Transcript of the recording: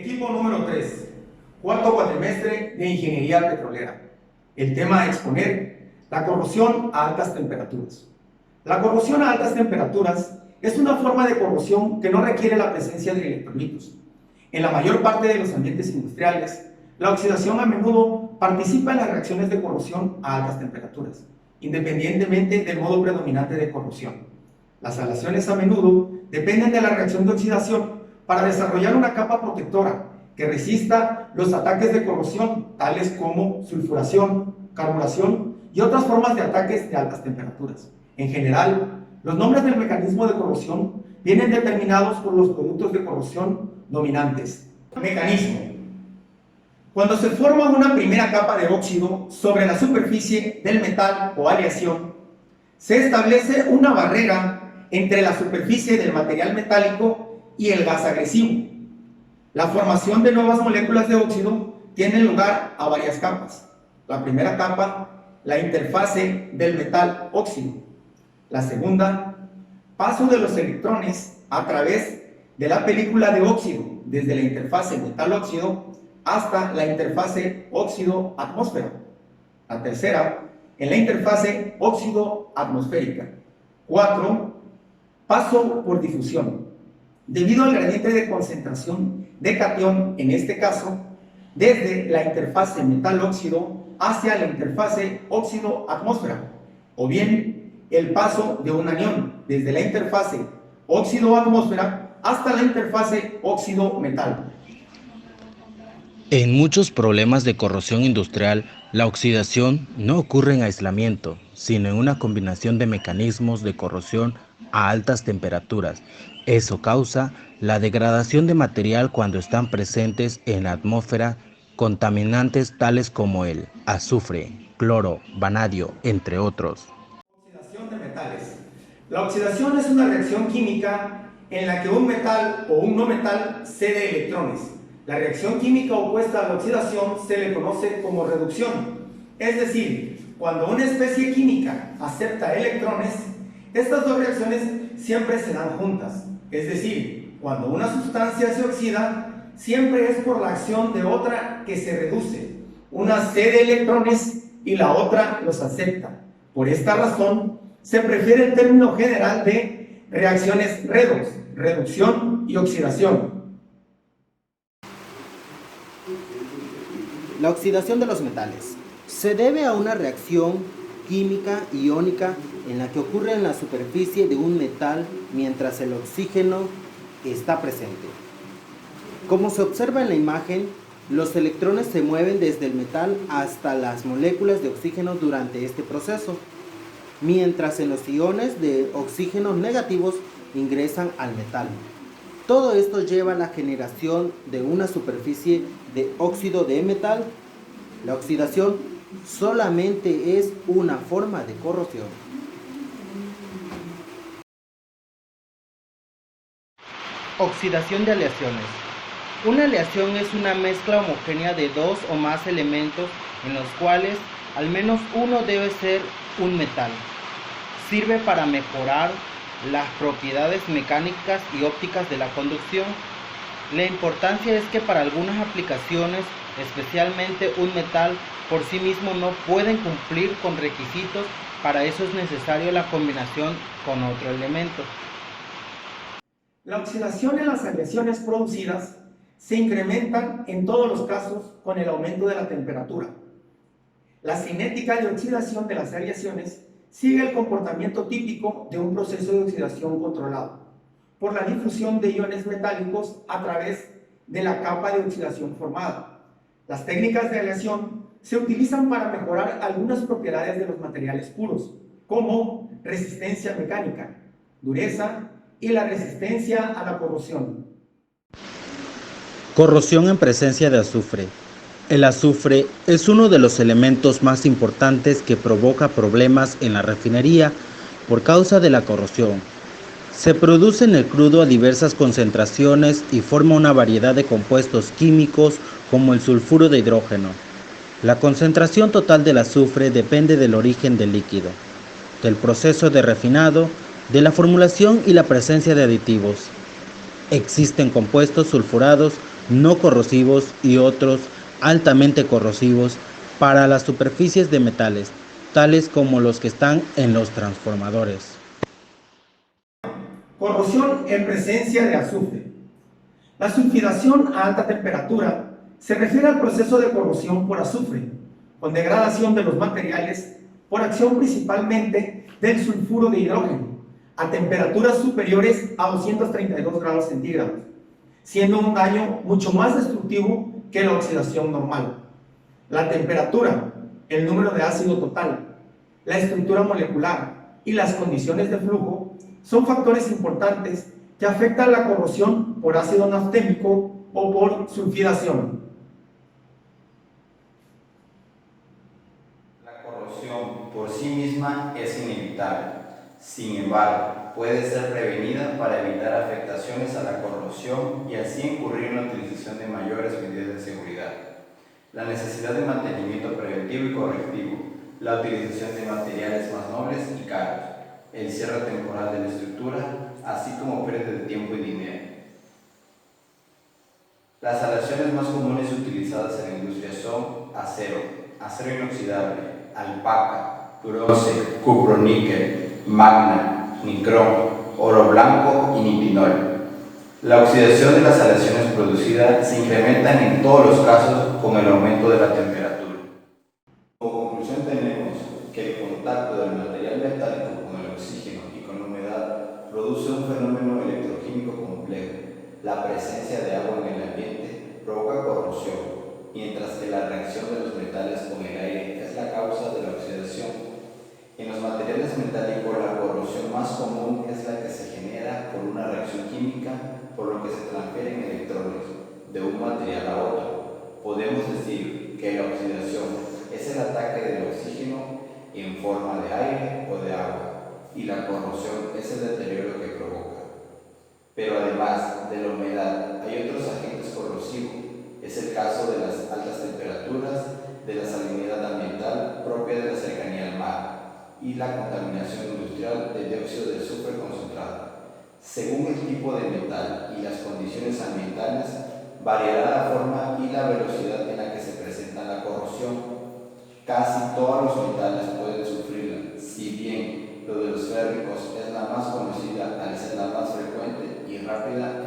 Equipo número 3, cuarto cuatrimestre de Ingeniería Petrolera. El tema a exponer, la corrosión a altas temperaturas. La corrosión a altas temperaturas es una forma de corrosión que no requiere la presencia de electrolitos. En la mayor parte de los ambientes industriales, la oxidación a menudo participa en las reacciones de corrosión a altas temperaturas, independientemente del modo predominante de corrosión. Las aleaciones a menudo dependen de la reacción de oxidación para desarrollar una capa protectora que resista los ataques de corrosión, tales como sulfuración, carburación y otras formas de ataques de altas temperaturas. En general, los nombres del mecanismo de corrosión vienen determinados por los productos de corrosión dominantes. Mecanismo. Cuando se forma una primera capa de óxido sobre la superficie del metal o aleación, se establece una barrera entre la superficie del material metálico y el gas agresivo. La formación de nuevas moléculas de óxido tiene lugar a varias capas. La primera capa, la interfase del metal óxido. La segunda, paso de los electrones a través de la película de óxido, desde la interfase metal-óxido hasta la interfase óxido-atmósfera. La tercera, en la interfase óxido-atmosférica. 4. Paso por difusión. Debido al gradiente de concentración de catión, en este caso, desde la interfase metal-óxido hacia la interfase óxido-atmósfera, o bien el paso de un anión desde la interfase óxido-atmósfera hasta la interfase óxido-metal. En muchos problemas de corrosión industrial, la oxidación no ocurre en aislamiento, sino en una combinación de mecanismos de corrosión a altas temperaturas. Eso causa la degradación de material cuando están presentes en la atmósfera contaminantes tales como el azufre, cloro, vanadio, entre otros. Oxidación de metales. La oxidación es una reacción química en la que un metal o un no metal cede electrones. La reacción química opuesta a la oxidación se le conoce como reducción. Es decir, cuando una especie química acepta electrones, estas dos reacciones siempre se dan juntas. Es decir, cuando una sustancia se oxida, siempre es por la acción de otra que se reduce. Una cede electrones y la otra los acepta. Por esta razón, se prefiere el término general de reacciones redox, reducción y oxidación. La oxidación de los metales se debe a una reacción química iónica en la que ocurre en la superficie de un metal mientras el oxígeno está presente. Como se observa en la imagen, los electrones se mueven desde el metal hasta las moléculas de oxígeno durante este proceso, mientras en los iones de oxígeno negativos ingresan al metal. Todo esto lleva a la generación de una superficie de óxido de metal. La oxidación solamente es una forma de corrosión. Oxidación de aleaciones. Una aleación es una mezcla homogénea de dos o más elementos en los cuales al menos uno debe ser un metal. Sirve para mejorar las propiedades mecánicas y ópticas de la conducción. La importancia es que para algunas aplicaciones, especialmente un metal por sí mismo no pueden cumplir con requisitos, para eso es necesario la combinación con otro elemento. La oxidación en las aleaciones producidas se incrementan en todos los casos con el aumento de la temperatura. La cinética de oxidación de las aleaciones sigue el comportamiento típico de un proceso de oxidación controlado por la difusión de iones metálicos a través de la capa de oxidación formada. Las técnicas de aleación se utilizan para mejorar algunas propiedades de los materiales puros, como resistencia mecánica, dureza y la resistencia a la corrosión. Corrosión en presencia de azufre. El azufre es uno de los elementos más importantes que provoca problemas en la refinería por causa de la corrosión. Se produce en el crudo a diversas concentraciones y forma una variedad de compuestos químicos como el sulfuro de hidrógeno. La concentración total del azufre depende del origen del líquido, del proceso de refinado, de la formulación y la presencia de aditivos. Existen compuestos sulfurados no corrosivos y otros altamente corrosivos para las superficies de metales, tales como los que están en los transformadores. Corrosión en presencia de azufre. La sulfidación a alta temperatura se refiere al proceso de corrosión por azufre, con degradación de los materiales por acción principalmente del sulfuro de hidrógeno a temperaturas superiores a 232 grados centígrados, siendo un daño mucho más destructivo que la oxidación normal. La temperatura, el número de ácido total, la estructura molecular y las condiciones de flujo son factores importantes que afectan la corrosión por ácido naftémico o por sulfidación. La corrosión por sí misma es inevitable. Sin embargo, puede ser prevenida para evitar afectaciones a la corrosión y así incurrir en la utilización de mayores medidas de seguridad. La necesidad de mantenimiento preventivo y correctivo, la utilización de materiales más nobles y caros, el cierre temporal de la estructura, así como pérdida de tiempo y dinero. Las aleaciones más comunes utilizadas en la industria son acero, acero inoxidable, alpaca, bronce, cuproníquel, magna, nicrón, oro blanco y nitinol. La oxidación de las aleaciones producidas se incrementan en todos los casos con el aumento de la temperatura. Como conclusión tenemos que el contacto del material metálico con el oxígeno y con la humedad produce un fenómeno electroquímico complejo. La presencia de agua en el ambiente provoca corrosión, mientras que la reacción de los metales con el aire es la causa de la oxidación. En los materiales metálicos, la corrosión más común es la que se genera por una reacción química, por lo que se transfieren electrones de un material a otro. Podemos decir que la oxidación es el ataque del oxígeno en forma de aire o de agua, y la corrosión es el deterioro que provoca. Pero además de la humedad, hay otros agentes corrosivos. Es el caso de las altas temperaturas, de la salinidad ambiental propia de la cercanía al mar y la contaminación industrial de dióxido de azufre concentrado. Según el tipo de metal y las condiciones ambientales, variará la forma y la velocidad en la que se presenta la corrosión. Casi todos los metales pueden sufrirla, si bien lo de los férricos es la más conocida al ser la más frecuente y rápida